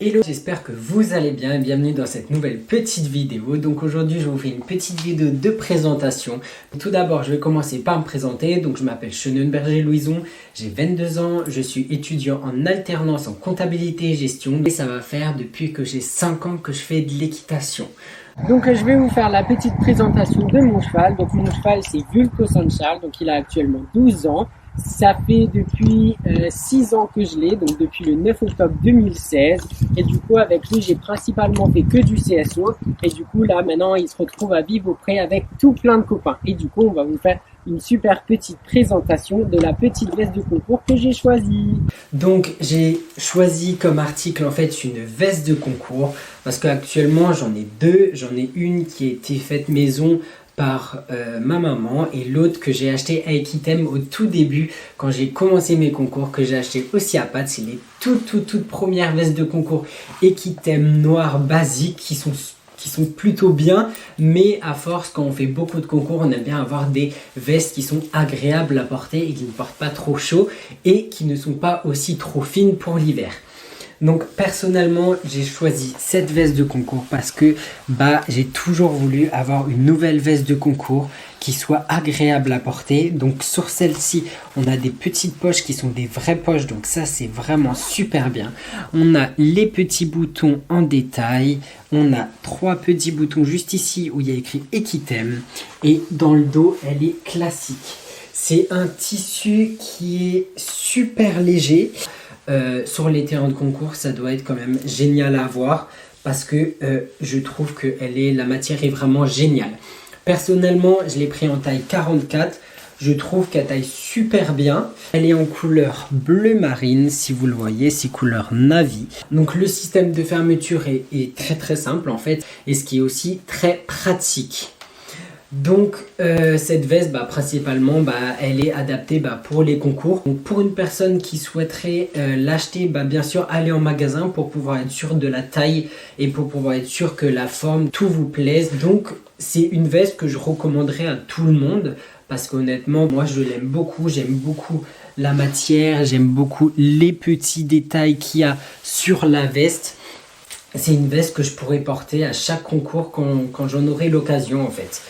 Hello, j'espère que vous allez bien et bienvenue dans cette nouvelle petite vidéo. Donc aujourd'hui, je vous fais une petite vidéo de présentation. Tout d'abord, je vais commencer par me présenter. Donc je m'appelle Schönenberger-Louison, j'ai 22 ans, je suis étudiant en alternance en comptabilité et gestion. Et ça va faire depuis que j'ai 5 ans que je fais de l'équitation. Donc je vais vous faire la petite présentation de mon cheval. Donc mon cheval c'est Vulco San Charles, donc il a actuellement 12 ans. Ça fait depuis 6 ans que je l'ai, donc depuis le 9 octobre 2016. Et du coup, avec lui, j'ai principalement fait que du CSO. Et du coup, là, maintenant, il se retrouve à vivre auprès avec tout plein de copains. Et du coup, on va vous faire une super petite présentation de la petite veste de concours que j'ai choisie. Donc, j'ai choisi comme article, en fait, une veste de concours. Parce qu'actuellement, j'en ai deux. J'en ai une qui a été faite maison par ma maman et l'autre que j'ai acheté à Equitem au tout début quand j'ai commencé mes concours, que j'ai acheté aussi à Pat. C'est les toutes premières vestes de concours Equitem noires basiques qui sont plutôt bien, mais à force quand on fait beaucoup de concours on aime bien avoir des vestes qui sont agréables à porter et qui ne portent pas trop chaud et qui ne sont pas aussi trop fines pour l'hiver. Donc personnellement, j'ai choisi cette veste de concours parce que j'ai toujours voulu avoir une nouvelle veste de concours qui soit agréable à porter. Donc sur celle-ci, on a des petites poches qui sont des vraies poches, donc ça c'est vraiment super bien. On a les petits boutons en détail, on a 3 petits boutons juste ici où il y a écrit Equitem et dans le dos, elle est classique. C'est un tissu qui est super léger. Sur les terrains de concours, ça doit être quand même génial à voir parce que je trouve que la matière est vraiment géniale. Personnellement, je l'ai pris en taille 44. Je trouve qu'elle taille super bien. Elle est en couleur bleu marine, si vous le voyez, c'est couleur navy. Donc le système de fermeture est très simple en fait et ce qui est aussi très pratique. Donc cette veste principalement elle est adaptée pour les concours. Donc pour une personne qui souhaiterait l'acheter, bien sûr aller en magasin pour pouvoir être sûr de la taille et pour pouvoir être sûr que la forme, tout vous plaise. Donc c'est une veste que je recommanderais à tout le monde parce qu'honnêtement moi je l'aime beaucoup, j'aime beaucoup la matière, j'aime beaucoup les petits détails qu'il y a sur la veste. C'est une veste que je pourrais porter à chaque concours quand j'en aurai l'occasion en fait.